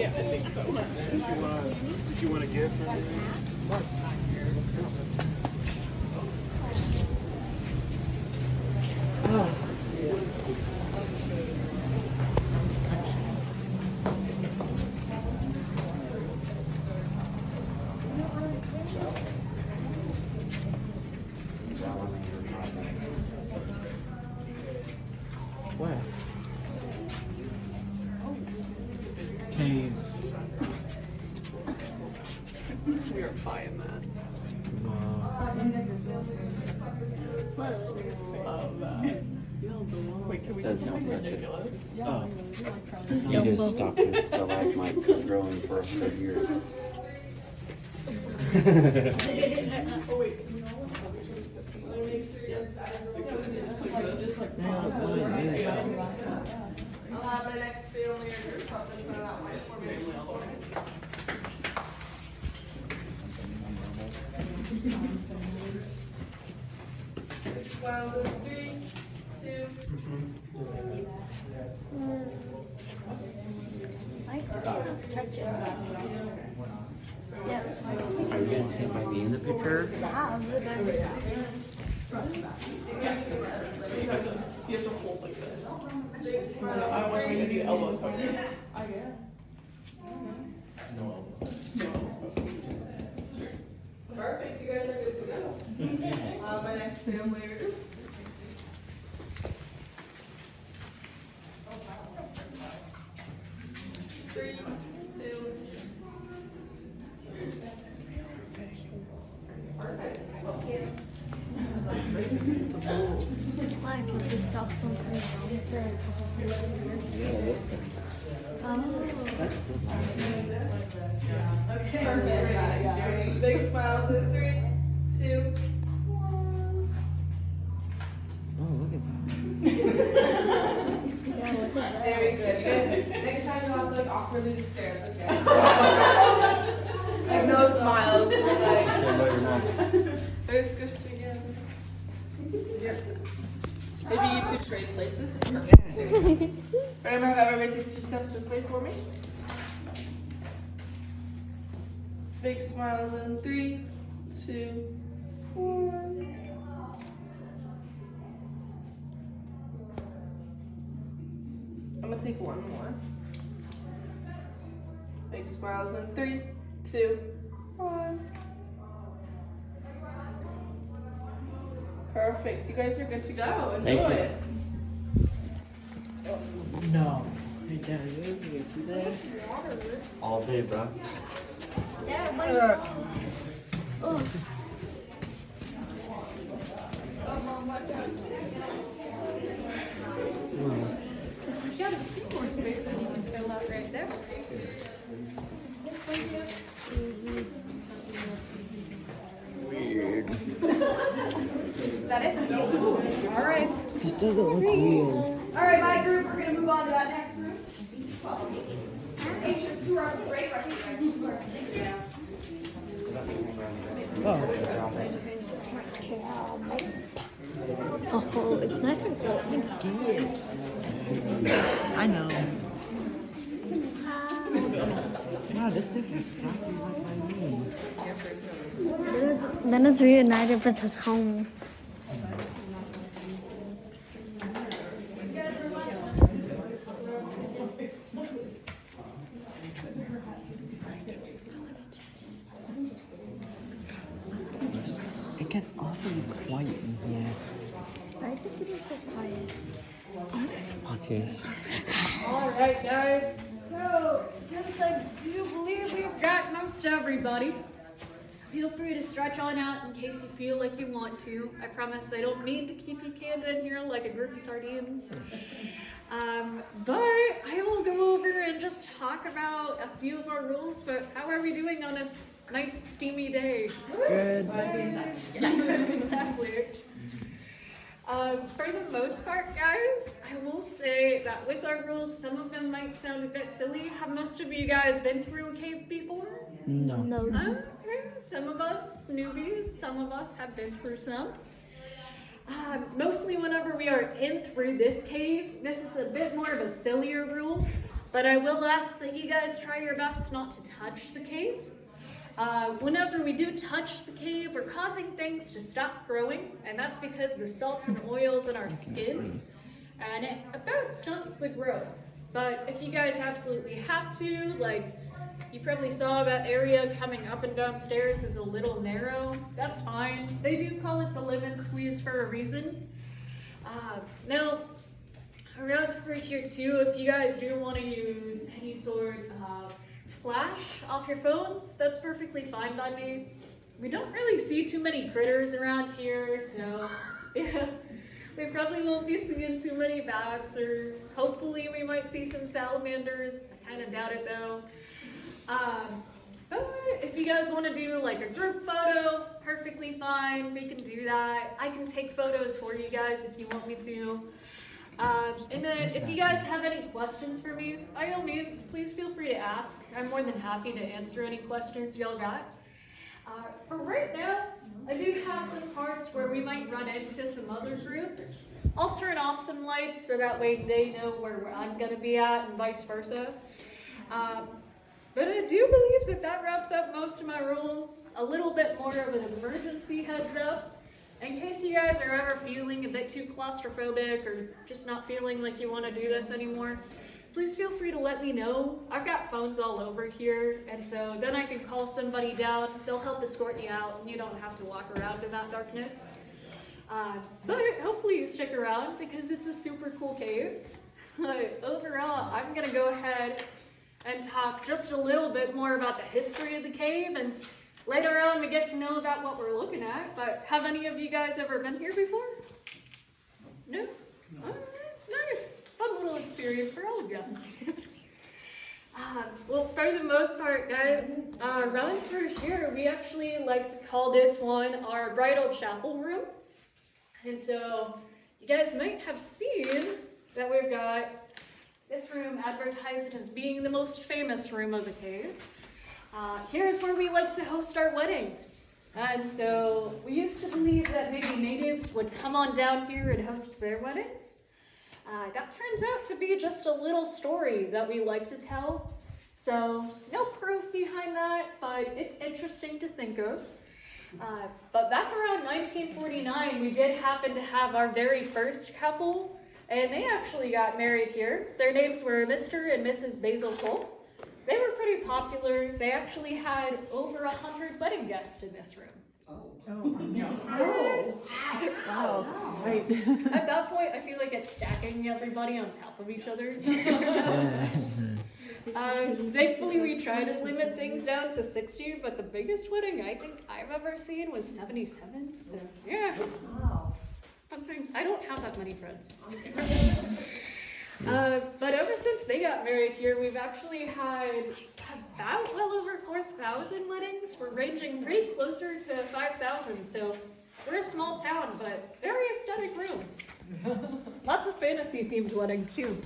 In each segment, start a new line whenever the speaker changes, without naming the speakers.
I think so. Did you want to give her? Oh. What? Cave.
We are buying that. Wait, can we
Says
do
no
something
pressure.
ridiculous?
Oh.
You just stop your stalagmite from growing for 100 years.
Oh wait.
I'll have my next family or group up and put out my formation. Well, 3, 2.
Are you gonna sit by me in the picture?
You have to hold like this. No, I don't want you to do elbows poking. No elbows.
Perfect, you guys are good to go. My next family or group. Three, two. Perfect.
Why could you stop something
Yeah, listen. That's the
Okay. Perfect. Big smiles in 3, 2, 1.
Oh, look at that.
Very good. You guys, next time you'll have to like awkwardly just stare, okay? Like no smiles, just like.
Say about your mom.
Very squished together. Maybe you two trade places. Perfect. Remember, everybody take 2 steps this way for me. Big smiles in 3, 2, 1. I'm gonna take one more. Big smiles in 3, 2, 1. Perfect. You guys are good to go. Enjoy
Thank you.
it.
No. Hey, Dad, you ever get through that?
all day, bro.
It's just... Well,
You got a few more spaces you can fill out right there.
weird.
Is that it? All right.
Just doesn't look real.
All right, my group, we're going to move on to that next group. Follow me. Anxious to our great recognition. Yeah.
Oh, it's nice and cool.
I'm scared. I know. Wow, this looks exactly like my room.
Then it's reunited with his home.
It gets awfully quiet in here.
I think it is so quiet.
Oh, there's a monkey.
All right, guys. So, since I do believe we've got most everybody, feel free to stretch on out in case you feel like you want to. I promise I don't mean to keep you canned in here like a group of sardines. But I will go over and just talk about a few of our rules, but how are we doing on this nice steamy day?
Good.
Yeah, exactly. For the most part, guys, I will say that with our rules, some of them might sound a bit silly. Have most of you guys been through a cave before?
No.
No.
Okay, some of us newbies, some of us have been through some. Mostly whenever we are in through this cave, this is a bit more of a sillier rule. but I will ask that you guys try your best not to touch the cave. Whenever we do touch the cave, we're causing things to stop growing, and that's because the salts and oils in our skin, and it about stunts the growth. But if you guys absolutely have to, like, you probably saw that area coming up and down stairs is a little narrow, that's fine. They do call it the lemon squeeze for a reason. Now, around over here too, if you guys do want to use any sort of flash off your phones, that's perfectly fine by me. We don't really see too many critters around here, so yeah, we probably won't be seeing too many bats, or hopefully we might see some salamanders. I kind of doubt it though. But if you guys want to do like a group photo, perfectly fine, we can do that. I can take photos for you guys if you want me to. And then if you guys have any questions for me, by all means, please feel free to ask. I'm more than happy to answer any questions y'all got. For right now, I do have some parts where we might run into some other groups. I'll turn off some lights so that way they know where I'm going to be at and vice versa. But I do believe that wraps up most of my rules. A little bit more of an emergency heads up. In case you guys are ever feeling a bit too claustrophobic or just not feeling like you want to do this anymore, please feel free to let me know. I've got phones all over here, and so then I can call somebody down. They'll help escort you out, and you don't have to walk around in that darkness. But hopefully you stick around because it's a super cool cave. Overall, I'm going to go ahead and talk just a little bit more about the history of the cave, and later on we get to know about what we're looking at. But have any of you guys ever been here before? No? Alright, nice. Fun little experience for all of you. Well, for the most part, guys, running through here, we actually like to call this one our bridal chapel room. And so you guys might have seen that we've got this room advertised as being the most famous room of the cave. Here's where we like to host our weddings. And so we used to believe that maybe natives would come on down here and host their weddings. That turns out to be just a little story that we like to tell. So no proof behind that, but it's interesting to think of. But back around 1949, we did happen to have our very first couple, and they actually got married here. Their names were Mr. and Mrs. Basil Cole. They were pretty popular. They actually had over 100 wedding guests in this room.
Wow. Right.
At that point, I feel like it's stacking everybody on top of each other. Thankfully, we try to limit things down to 60, but the biggest wedding I think I've ever seen was 77. So, yeah. Fun things. I don't have that many friends. But ever since they got married here, we've actually had about well over 4,000 weddings. We're ranging pretty closer to 5,000, so we're a small town, but very aesthetic room. Lots of fantasy-themed weddings, too.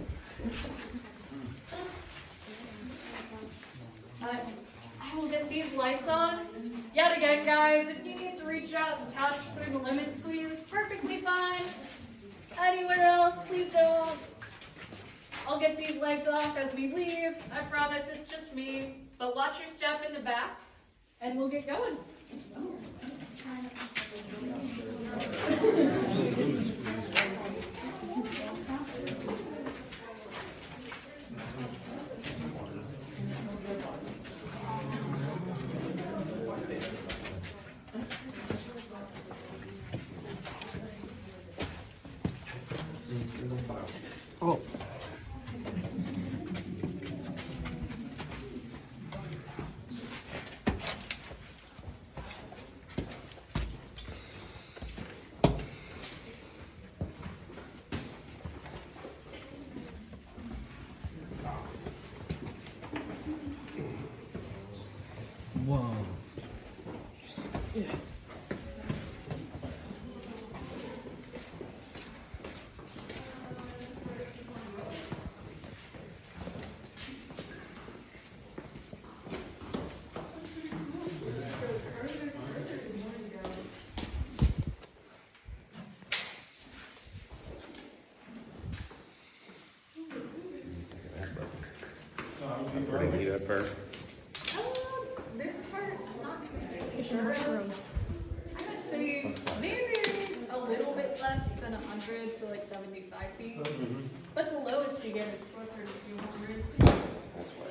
I will get these lights on. Yet again, guys, if you need to reach out and touch through the lemon squeeze, perfectly fine. Anywhere else, please don't. I'll get these lights off as we leave. I promise it's just me. But watch your step in the back, and we'll get going.
Oh. Whoa. Yeah.
A pretty good part.
This part, I'm not completely sure. I would say maybe a little bit less than 100, so like 75 feet. But the lowest you get is closer to 200.
That's why.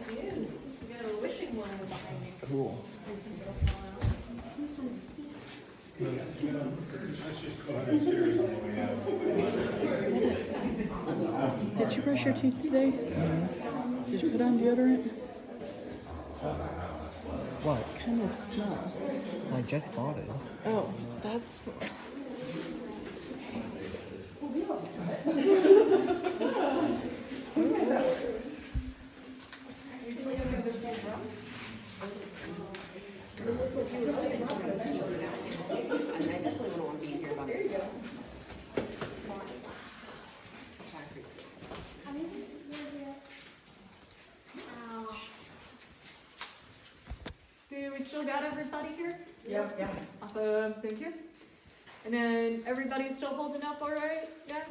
It is. We got a wishing well behind me.
Cool.
Did you brush your teeth today? Did you put on deodorant? What kind of smell? I just bought it. Oh, that's.
Do we still got everybody here?
Yeah.
Awesome, thank you. And then everybody's still holding up all right? Yeah?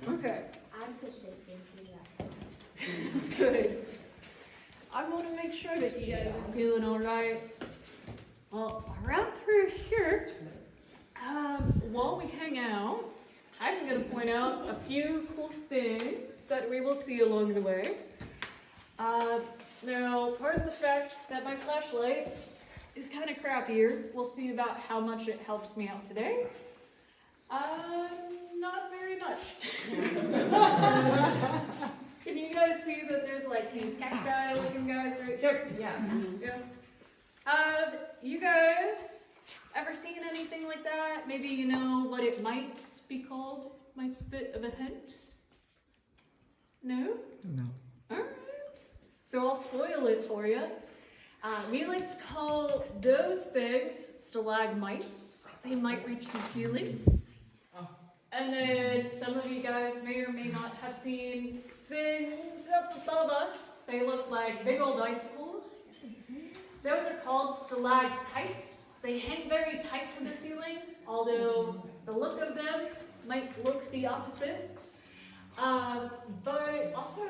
Okay. That's good. I want to make sure that you guys are feeling all right. Well, around through here, while we hang out, I'm going to point out a few cool things that we will see along the way. Now, part of the fact that my flashlight is kind of crappier, we'll see about how much it helps me out today. Not very much. Can you guys see that there's like these cacti looking guys right there? Yeah. Have you guys ever seen anything like that? Maybe you know what it might be called? Might's a bit of a hint. No?
No.
Alright. So I'll spoil it for you. We like to call those things stalagmites. They might reach the ceiling. And then some of you guys may or may not have seen things up above us. They look like big old icicles. Those are called stalactites. They hang very tight to the ceiling, although the look of them might look the opposite. But also,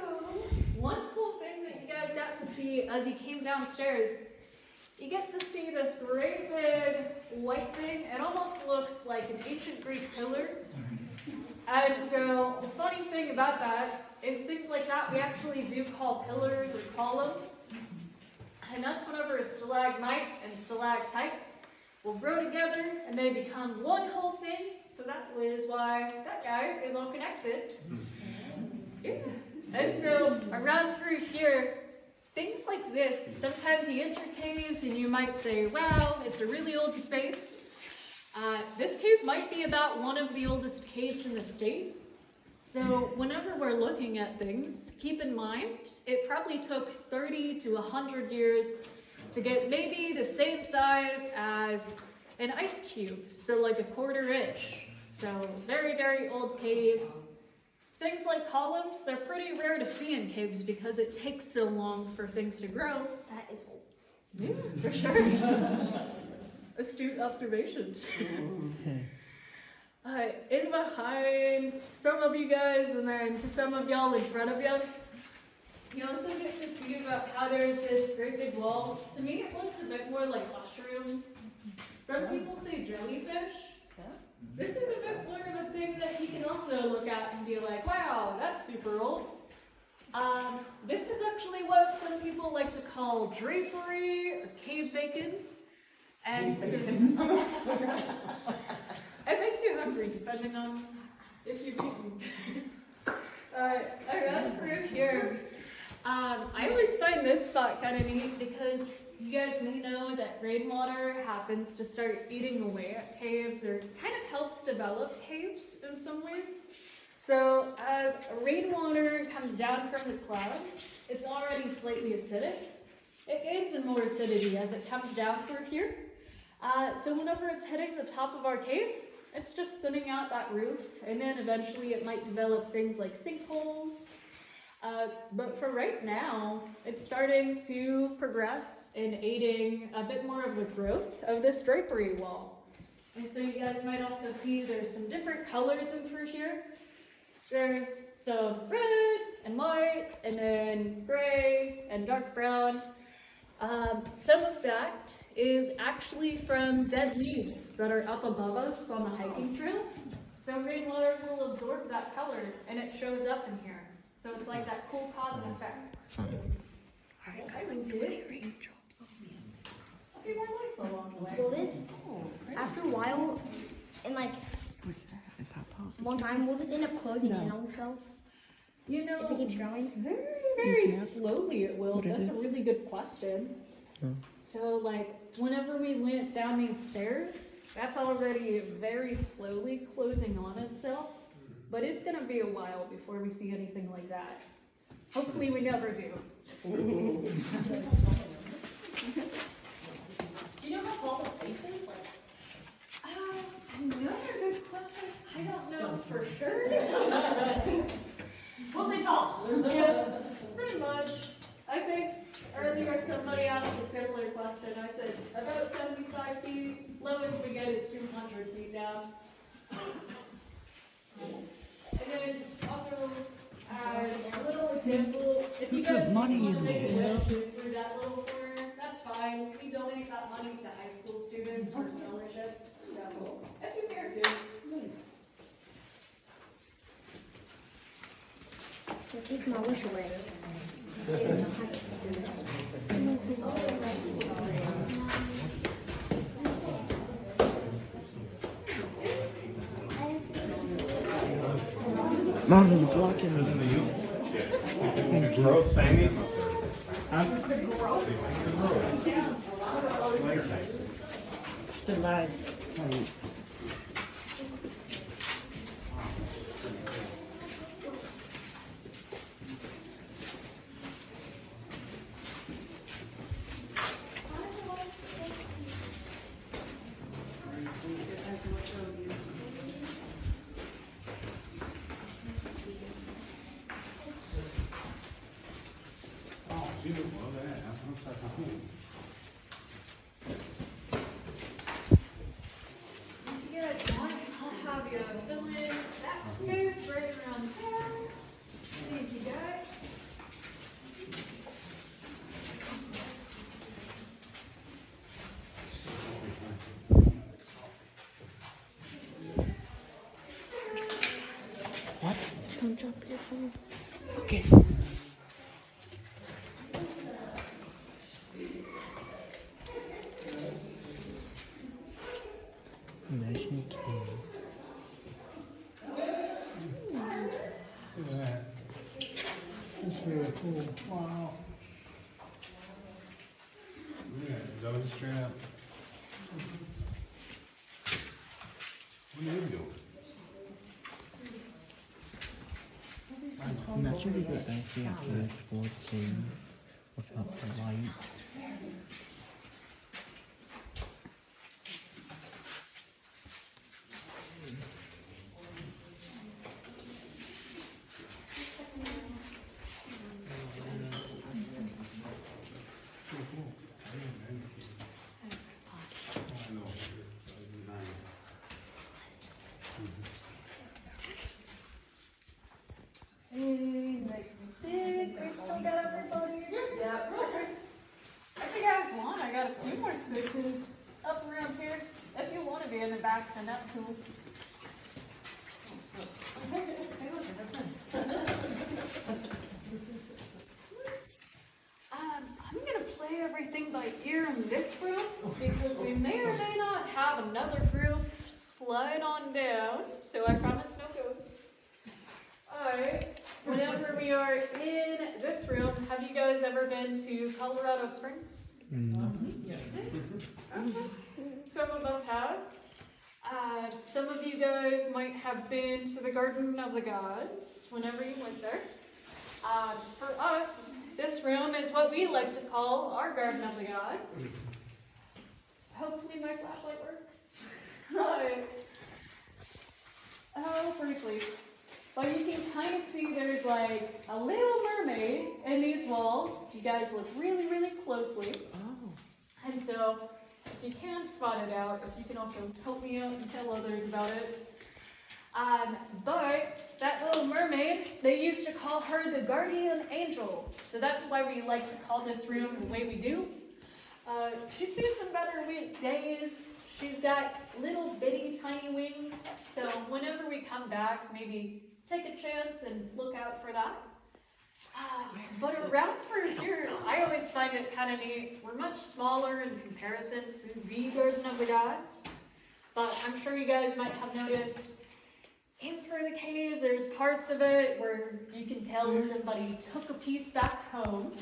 one cool thing that you guys got to see as you came downstairs, you get to see this great big white thing. It almost looks like an ancient Greek pillar. And so the funny thing about that is things like that we actually do call pillars or columns. And that's whenever a stalagmite and stalactite will grow together and they become one whole thing. So that is why that guy is all connected. Yeah. And so around through here, things like this, sometimes you enter caves and you might say, wow, it's a really old space. This cave might be about one of the oldest caves in the state. So whenever we're looking at things, keep in mind, it probably took 30 to 100 years to get maybe the same size as an ice cube, so like a 1/4 inch. So very, very old cave. Things like columns, they're pretty rare to see in caves because it takes so long for things to grow.
That is old.
Yeah, for sure. Astute observations. In behind some of you guys, and then to some of y'all in front of you, you also get to see about how there's this great big wall. To me, it looks a bit more like mushrooms. Some people say jellyfish. This is a bit more of a thing that you can also look at and be like, wow, that's super old. This is actually what some people like to call drapery or cave bacon. And so, it makes you hungry depending on if you've eaten. Around through here, I always find this spot kind of neat because you guys may know that rainwater happens to start eating away at caves or kind of helps develop caves in some ways. So as rainwater comes down from the clouds, it's already slightly acidic. It gains in more acidity as it comes down through here. So whenever it's hitting the top of our cave, it's just thinning out that roof, and then eventually it might develop things like sinkholes. But for right now, it's starting to progress in aiding a bit more of the growth of this drapery wall. And so you guys might also see there's some different colors in through here. There's some red and white, and then gray and dark brown. Some of that is actually from dead leaves that are up above us on the hiking trail. So rainwater will absorb that color and it shows up in here. So it's like that cool cause and effect. I like the way raindrops on me. Okay, my lights along the way.
Will this, after a while, in like
What's that? Is that pop?
a long time, will this end up closing in on itself?
You know,
If it keeps growing?
very, very
Yeah.
slowly it will.
What it
That's a
is?
really good question.
Oh.
So like, whenever we went down these stairs, that's already very slowly closing on itself. But it's gonna be a while before we see anything like that. Hopefully we never do. Do you know how tall the space is? Like, another good question. I don't know for sure. We'll say tall. Yeah, pretty much. I think earlier somebody asked a similar question. I said about 75 feet. Lowest we get is 200 feet down. And then also, a little example, if you guys
put money
want to
in
make a
there.
donation through that little corner, that's fine. We donate that money to high school students for scholarships. So, if you care to.
So keep my wish away.
Mom, you're blocking me.
Growth singing?
The lag.
If you guys want, I'll have you fill in that space right around there. Thank you guys.
What?
Don't drop your phone.
Okay. Imagine a king.
Look at that. That's really cool. Wow. Look at that. Those straight up. What are you doing?
Imagine we were actually at the floor king without the light.
Hey, like big. We still got everybody. Yeah, perfect. If you guys want, I got a few more spaces up around here. If you want to be in the back, then that's cool. I'm gonna play everything by ear in this room because we may or may not have another group slide on down. So I promise no ghosts. Alright, whenever we are in this room, have you guys ever been to Colorado Springs?
No.
Okay. Some of us have. Some of you guys might have been to the Garden of the Gods whenever you went there. For us, this room is what we like to call our Garden of the Gods. Hopefully my flashlight works. Alright. Oh, briefly. But you can kind of see there's like a little mermaid in these walls. You guys look really, really closely.
Oh.
And so if you can spot it out, if you can also help me out and tell others about it. But that little mermaid, they used to call her the guardian angel. So that's why we like to call this room the way we do. She's seen some better days. She's got little bitty tiny wings. So whenever we come back, maybe take a chance and look out for that. But around for here, I always find it kind of neat. We're much smaller in comparison to the Garden of the Gods. But I'm sure you guys might have noticed in through the cave, there's parts of it where you can tell somebody took a piece back home.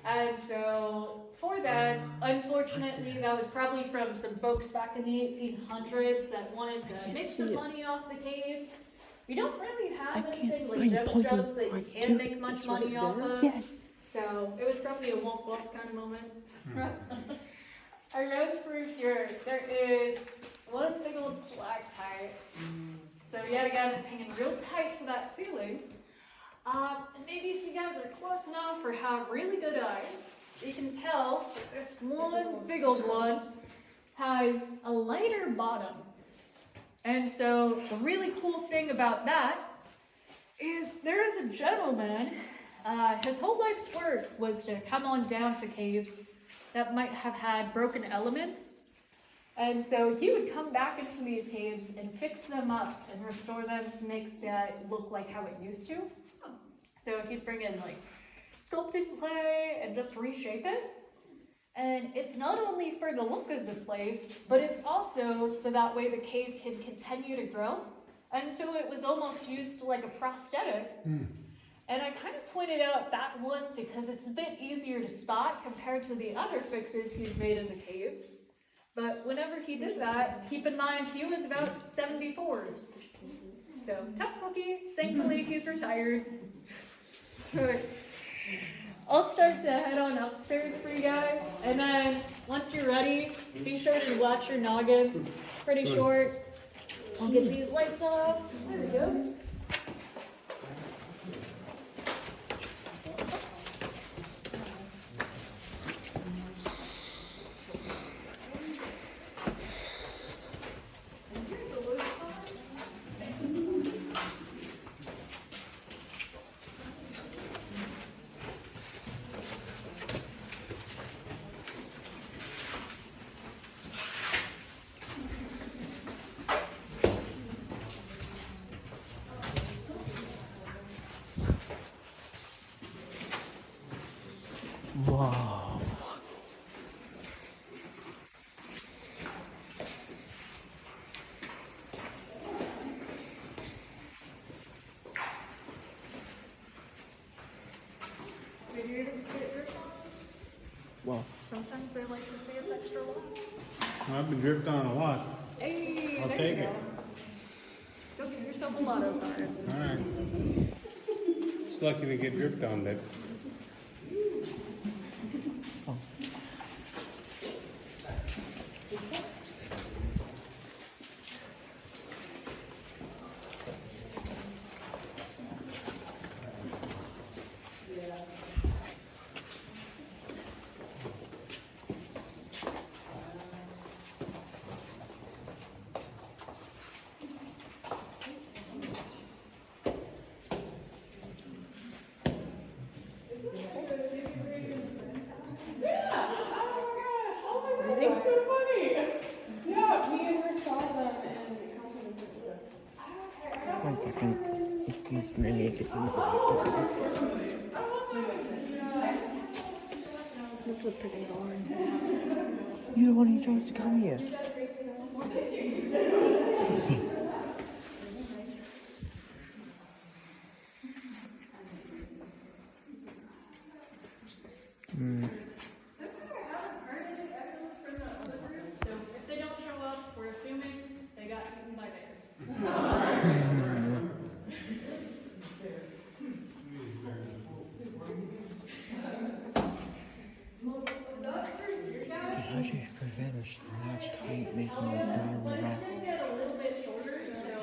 And so for that, unfortunately, that was probably from some folks back in the 1800s that wanted to make some money off the cave. We don't really have anything like gemstones that you can make much money off of.
Yes.
So it was probably a womp womp kind of moment. Around through here, there is one big old stalactite. So you got a guy that's hanging real tight to that ceiling. And maybe if you guys are close enough or have really good eyes, you can tell that this one big old one has a lighter bottom. And so the really cool thing about that is there is a gentleman, his whole life's work was to come on down to caves that might have had broken elements. And so he would come back into these caves and fix them up and restore them to make that look like how it used to. So he'd bring in like sculpting clay and just reshape it. And it's not only for the look of the place, but it's also so that way the cave can continue to grow. And so it was almost used like a prosthetic. And I kind of pointed out that one because it's a bit easier to spot compared to the other fixes he's made in the caves. But whenever he did that, keep in mind he was about 74. So, tough cookie. Thankfully, he's retired. I'll start to head on upstairs for you guys. And then, once you're ready, be sure to watch your noggins. Pretty short. I'll get these lights off. There we go.
Wow. Well,
Sometimes they like to say it's extra long.
I've been dripped on a lot.
Hey,
I'll
there
take
you
it.
go. Go get yourself a lotto card.
All right. It's lucky to get dripped on, but
It's so funny. Yeah, me and her saw them and Councilman St. Louis.
1 second. Excuse me.
This is pretty boring.
You're the one who chose to come here.
So if they don't show up, we're assuming they got eaten by bears.
How do you prevent a large tank making a brown
Well, it's
rat?
going to get a little bit shorter, so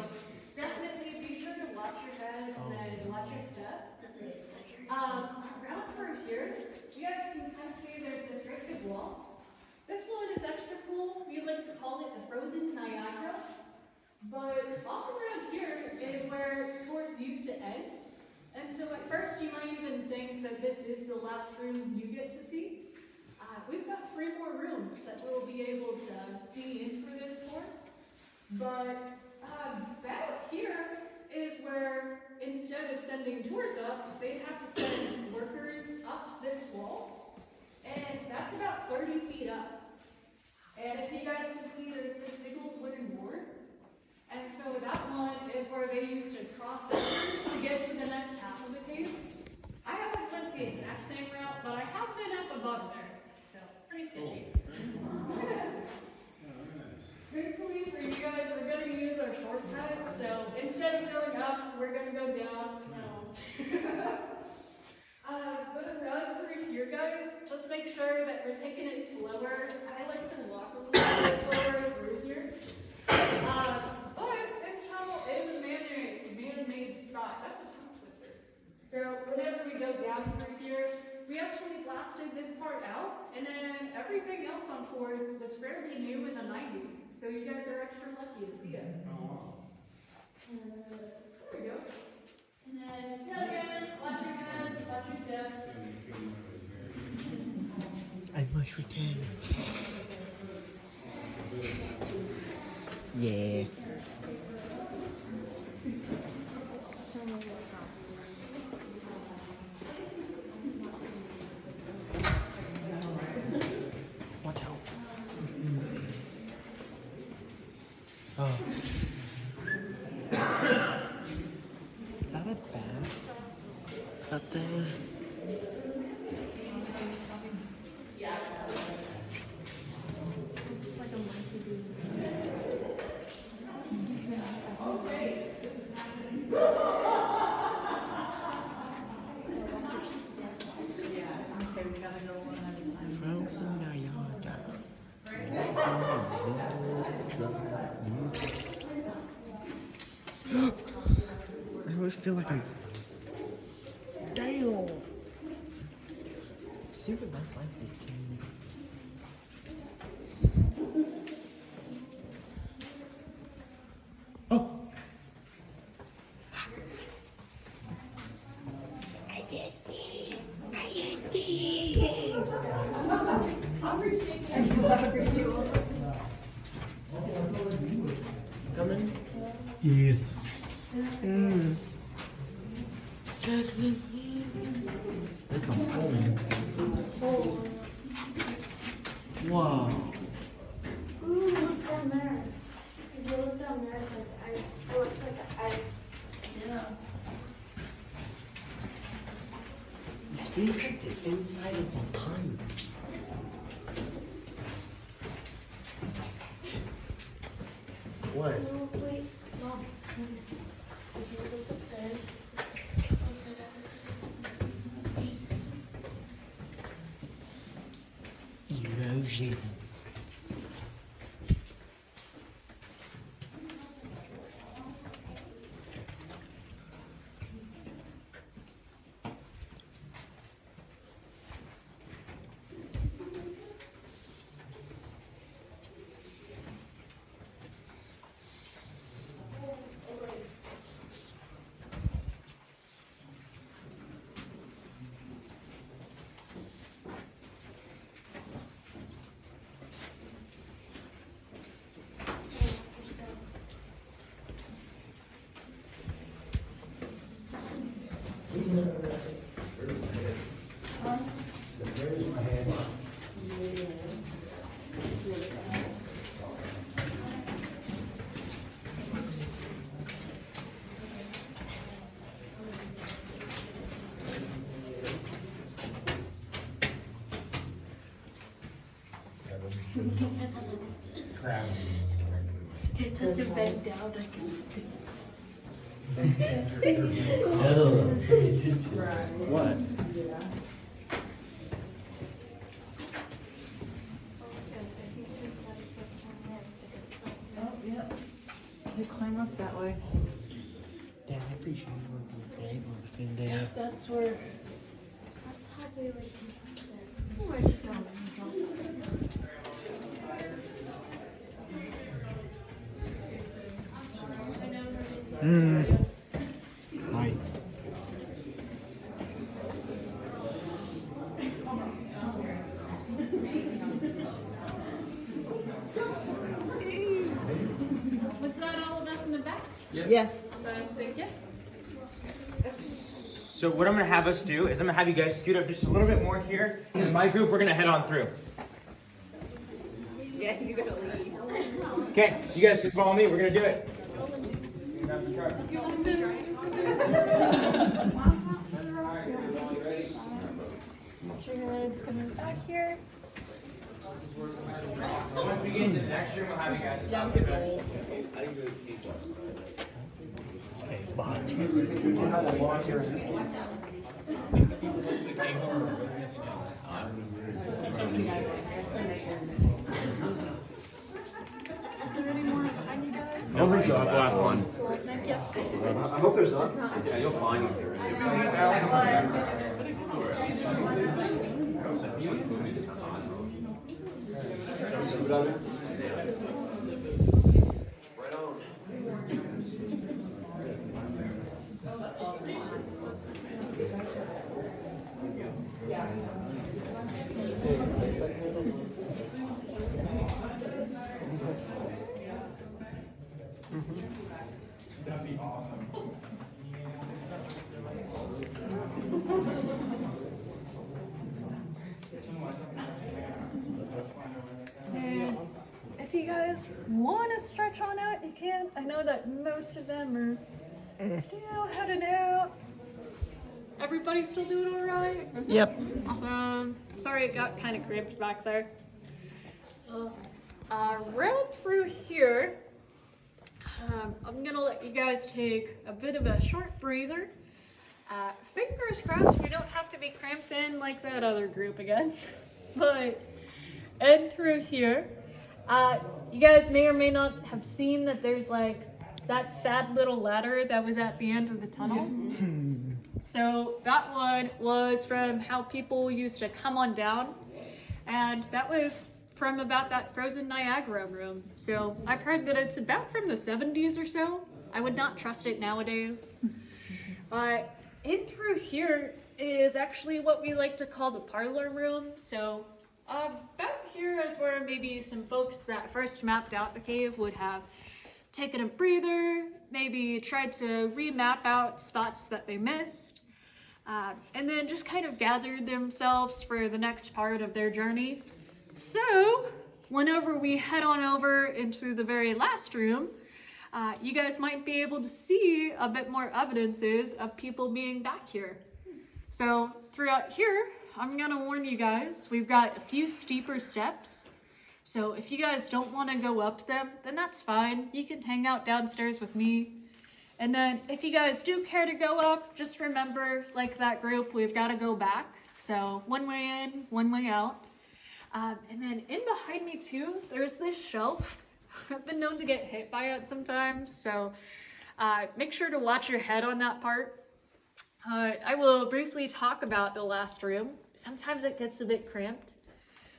definitely be sure to watch your heads and watch your step. Around for here, you guys can kind of see there's this great big wall. This one is extra cool goes into Niagara. But off around here is where tours used to end. And so at first you might even think that this is the last room you get to see. We've got 3 more rooms that we'll be able to see in for this tour. But back here is where, instead of sending tours up, they have to send workers up this wall. And that's about 30 feet up. And if you guys can see, there's this big old wooden board. And so that one is where they used to cross over to get to the next half of the cave. I haven't went the exact same route, but I have been up above there. So, pretty sketchy. Thankfully for you guys, we're going to use our shortcut. So, instead of going up, we're going to go down. But around through here, guys, just make sure that we're taking it slower. I like to walk a little bit slower through here. But this tunnel is a man-made spot. That's a tongue twister. So whenever we go down through here, we actually blasted this part out, and then everything else on tours was fairly new in the 90s. So you guys are extra lucky to see it. There we go. And then down again, watch your hands, watch your step.
I wish we can. Yeah. Watch out. Oh. Is that a bat up there? Frozen Niagara. I always feel like I'm. Damn! Super not like this game. Oh! I get it! I get it! Coming? Yes. That's on phone. Wow.
Ooh, look down there. If you look down there, it's like ice. It looks like ice.
Yeah.
This feels like the inside of a pond. What?
Oh, wait, Mom. If you look up there.
Erosion.
It's such a bend down, I can stick.
What?
Oh, yeah. They climb up that way.
Dad, I appreciate you being able to defend that.
Yeah, that's where.
That's how they like can get there. Oh, I just got it.
Hi.
Was that all of us in the back?
Yeah.
So, thank you.
So what I'm gonna have us do is I'm gonna have you guys scoot up just a little bit more here. And my group, we're gonna head on through.
Yeah, you gotta leave.
Okay, you guys can follow me. We're gonna do it.
Your head's coming back here.
Once we get into the next room, we'll have you guys stop.
Is there any more behind you guys?
I don't think so. Black one.
Thank you.
I hope there's not.
Yeah, you'll find it there.
And if you guys want to stretch on out, you can. I know that most of them are still headed out. Everybody still doing all right?
Yep.
Awesome. Sorry it got kind of cramped back there. Round through here, I'm gonna let you guys take a bit of a short breather. Fingers crossed we don't have to be cramped in like that other group again. But and through here, you guys may or may not have seen that there's like that sad little ladder that was at the end of the tunnel. So that one was from how people used to come on down, and that was from about that frozen Niagara room. So I've heard that it's about from the 70s or so. I would not trust it nowadays. But in through here is actually what we like to call the parlor room. So back here is where maybe some folks that first mapped out the cave would have taken a breather, maybe tried to remap out spots that they missed, and then just kind of gathered themselves for the next part of their journey. So whenever we head on over into the very last room, you guys might be able to see a bit more evidences of people being back here. So throughout here, I'm gonna warn you guys, we've got a few steeper steps. So if you guys don't want to go up them, then that's fine. You can hang out downstairs with me. And then if you guys do care to go up, just remember, like that group, we've got to go back. So one way in, one way out. And then in behind me too, there's this shelf. I've been known to get hit by it sometimes, so make sure to watch your head on that part. I will briefly talk about the last room. Sometimes it gets a bit cramped.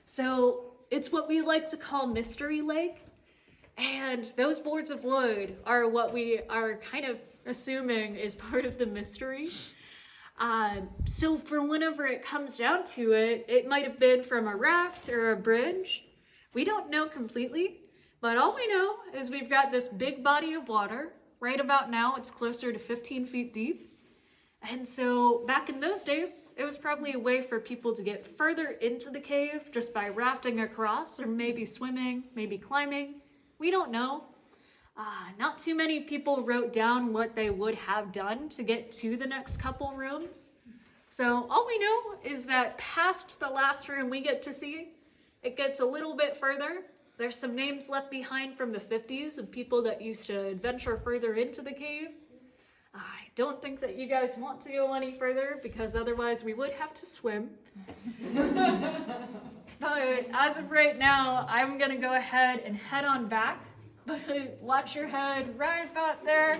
So it's what we like to call Mystery Lake, and those boards of wood are what we are kind of assuming is part of the mystery. So for whenever it comes down to it, it might have been from a raft or a bridge. We don't know completely, but all we know is we've got this big body of water. Right about now, it's closer to 15 feet deep. And so back in those days, it was probably a way for people to get further into the cave just by rafting across, or maybe swimming, maybe climbing. We don't know. Not too many people wrote down what they would have done to get to the next couple rooms. So all we know is that past the last room we get to see, it gets a little bit further. There's some names left behind from the 50s of people that used to adventure further into the cave. I don't think that you guys want to go any further because otherwise we would have to swim. But as of right now, I'm gonna go ahead and head on back. But watch your head right about there.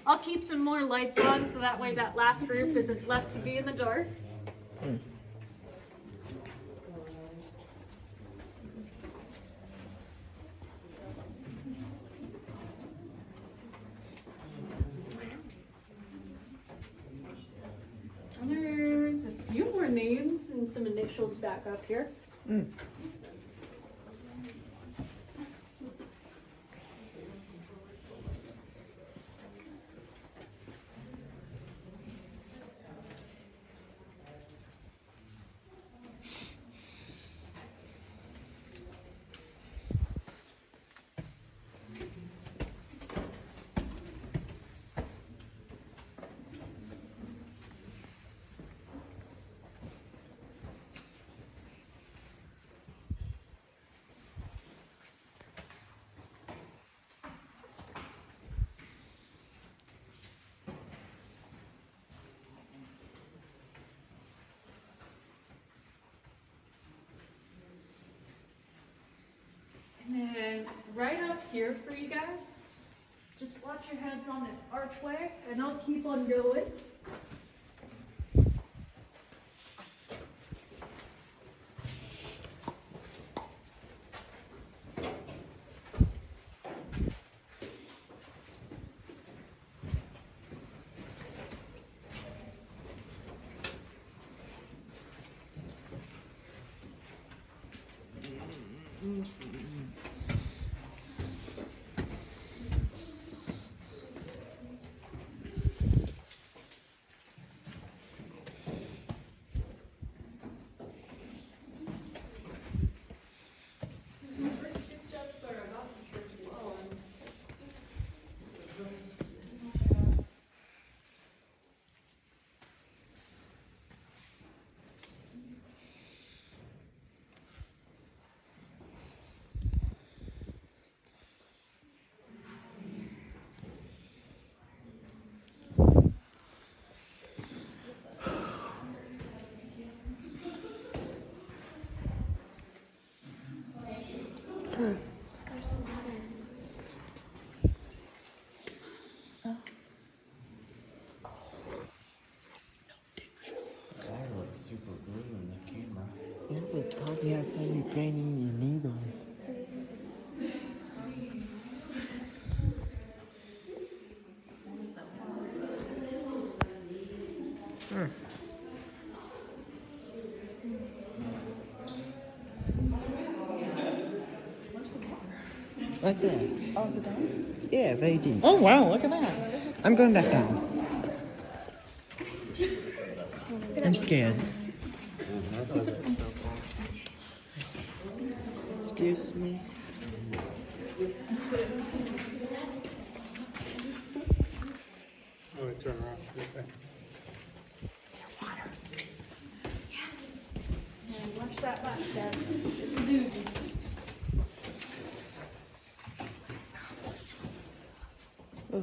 I'll keep some more lights on so that way that last group isn't left to be in the dark. some initials back up here. And then right up here for you guys, just watch your heads on this archway, and I'll keep on going. First two steps are about the church as well.
That looks super blue in the camera. Yeah, but Tati has so many training needles. Right there.
Oh, is it down?
Yeah, very deep.
Oh, wow, look at that.
I'm going back down. I'm scared. Excuse me.
Oh, turn around. Okay.
And watch that last step. It's a doozy.
Oh.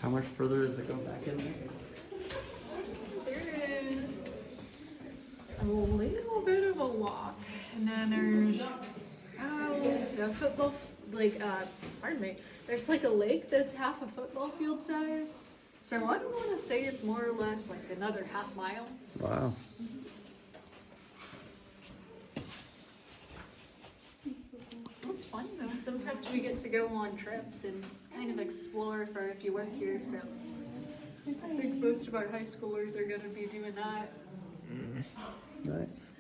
How much further does it go back in there?
There is a little bit of a walk, and then there's a football, pardon me, there's like a lake that's half a football field size. So I don't want to say it's more or less like another half mile.
Wow.
It's fun though. Sometimes we get to go on trips and kind of explore for if you work here. So I think most of our high schoolers are going to be doing that.
Nice.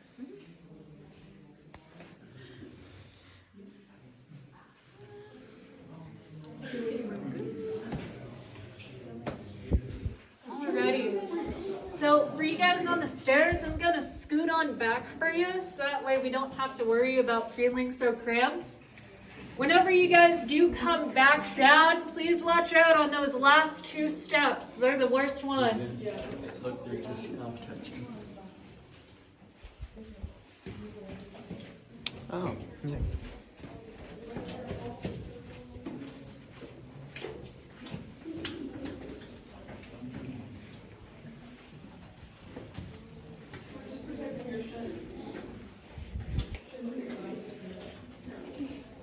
Alrighty. So for you guys on the stairs, I'm gonna scoot on back for you, so that way we don't have to worry about feeling so cramped. Whenever you guys do come back down, please watch out on those last two steps. They're the worst ones.
Look, they're just now touching. Oh, yeah.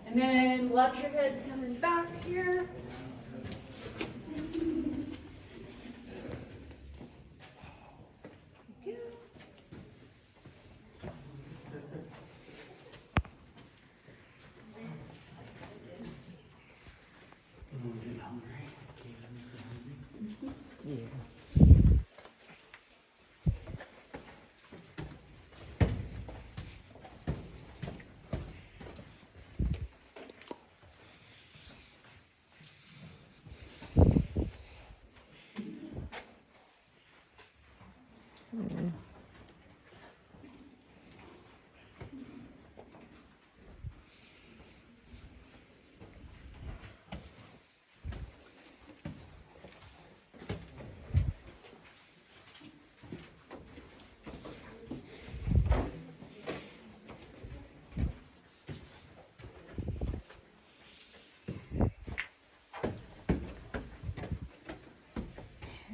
And then watch your heads coming back here. Good.
Yeah.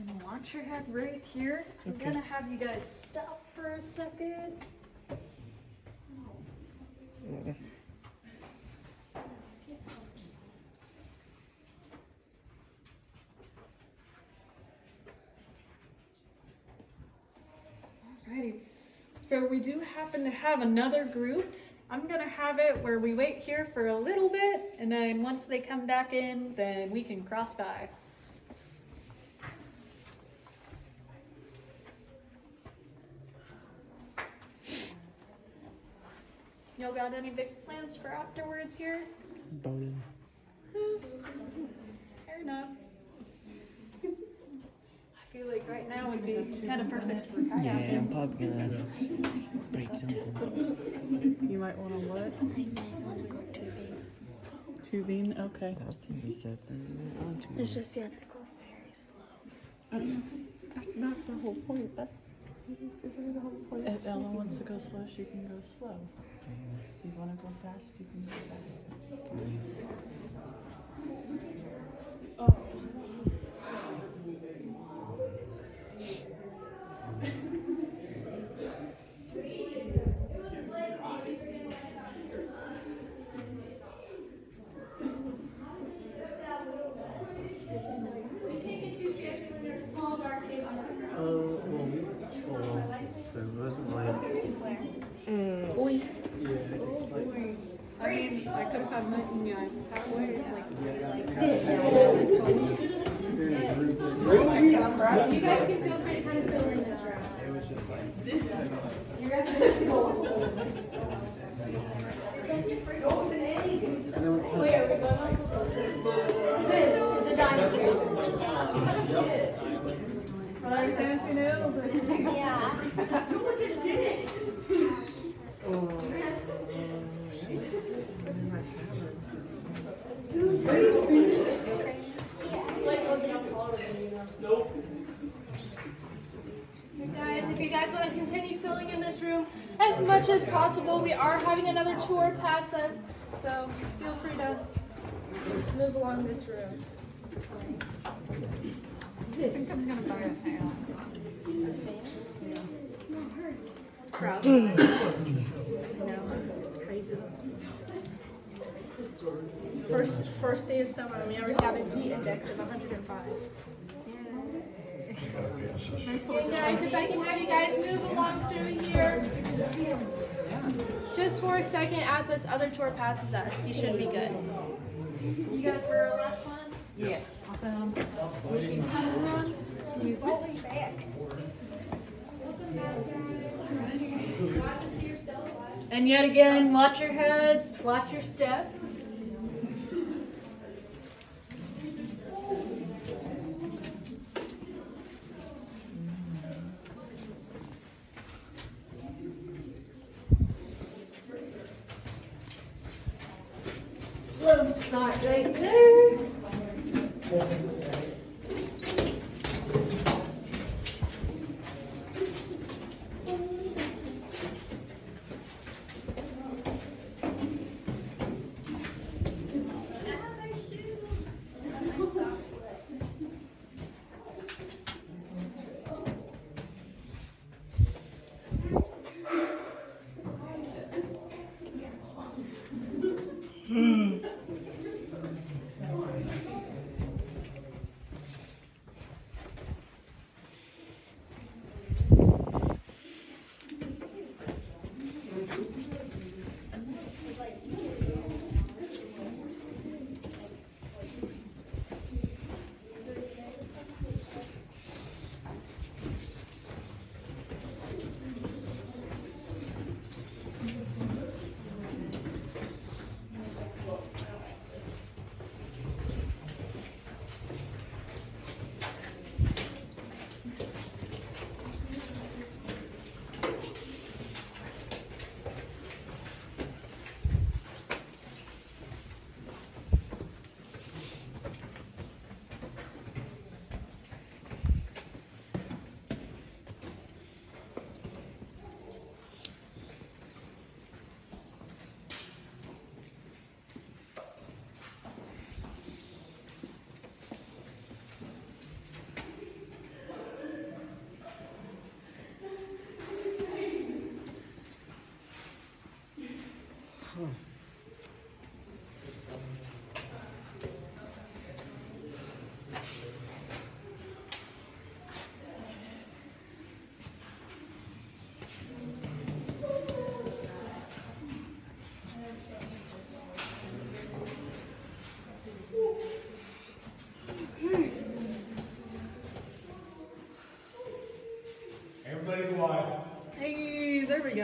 And watch your head right here. I'm gonna have you guys stop for a second. Alrighty. So we do happen to have another group. I'm gonna have it where we wait here for a little bit, and then once they come back in, then we can cross by. Y'all got any big plans for afterwards here?
Boating.
Fair enough. I feel like right now would be kind of perfect for kayaking.
Yeah, I'm probably gonna break something.
You might want to what?
I might want to go tubing.
Tubing? Okay.
That's gonna be so fun.
It's just you have to go very slow.
That's not the whole point. That's the whole point. If Ella wants to go slow, she can go slow. If you want to go fast, you can go fast.
We can't get too fancy when there's a small dark cave underground.
Oh, well, we were full, so it wasn't like. Yeah, it's like.
I mean, I could have had mutton guy that way,
You guys can feel free to kind of fill in this round.
It was just like.
You're gonna have to go.
I don't tell
Wait, are we going? This is a dinosaur.
like fancy nails, I see.
Yeah.
Who just did it? Guys, if you guys want to continue filling in this room as much as possible, we are having another tour past us, so feel free to move along this room.
I think I'm gonna buy a fan.
Crowd.
It's crazy.
First day of summer, and we already have a heat index of 105. And guys, if I can have you guys move along through here, just for a second, as this other tour passes us, you should be good. You guys were our last one?
Yeah. Awesome.
Excuse me. Back. Glad to see you're still alive.
And yet again, watch your heads, watch your step. Low spot right there.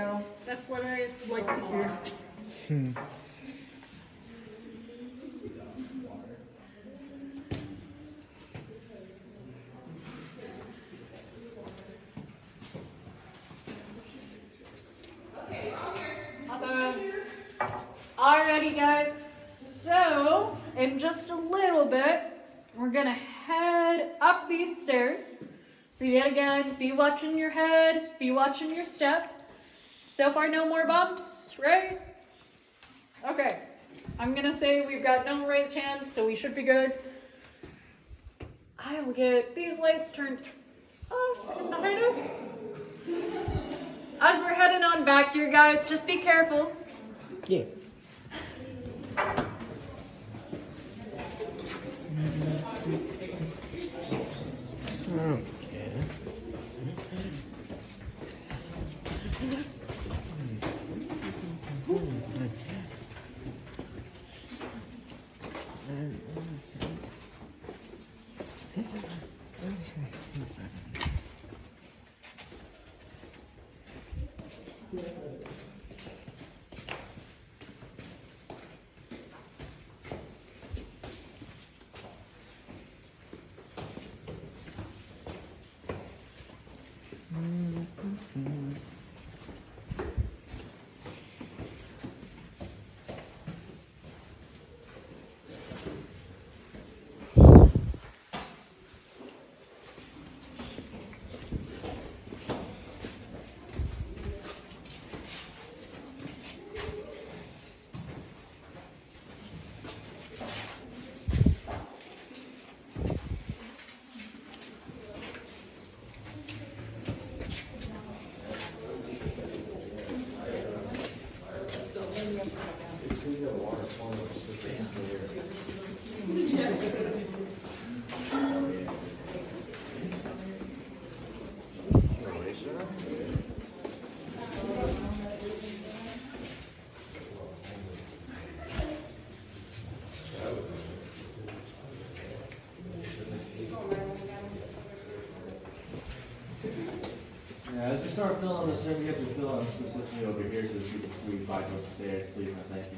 go. That's what I like to hear. Awesome. Alrighty, guys. So, in just a little bit, we're gonna head up these stairs. So yet again, be watching your head, be watching your step. So far, no more bumps, right? Okay. I'm gonna say we've got no raised hands, so we should be good. I will get these lights turned off and behind us. As we're heading on back here, guys, just be careful.
Yeah. Yeah, as you start filling this room, you have to fill it specifically over here so that you can squeeze by those stairs, please, and thank you.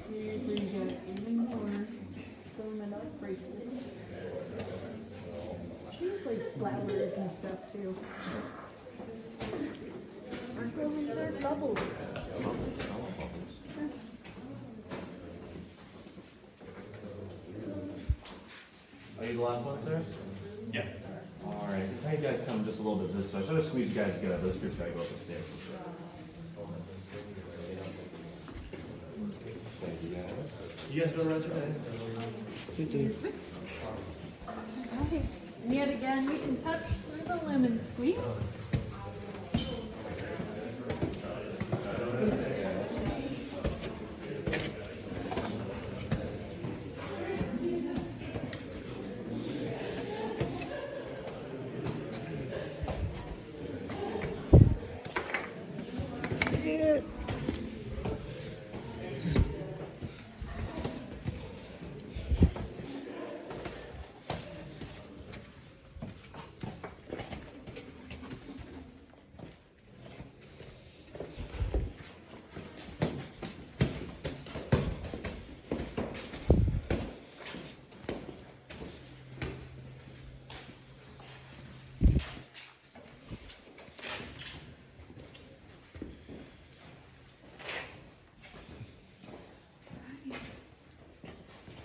See if we can get even more filament up bracelets. She has like flowers and stuff too. Aren't those there bubbles?
Are you the last one, sir? Yeah. All right. How you guys come just a little bit this way? Try to squeeze you guys together. Those groups gotta go up the stairs. You guys doing right today?
Okay. And yet again, we can touch through the lemon squeeze.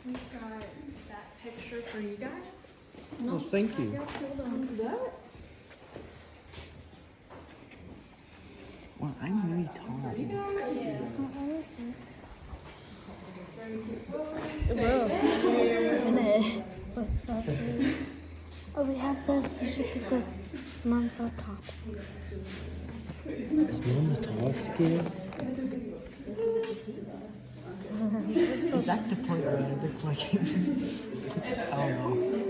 We've got that picture for you guys.
Oh, thank you.
Hold on to that.
Well, I'm really tall.
Oh, we have this. We should get this month up top.
Is Mom the tallest kid?
Is that the point where it looks like? I don't know.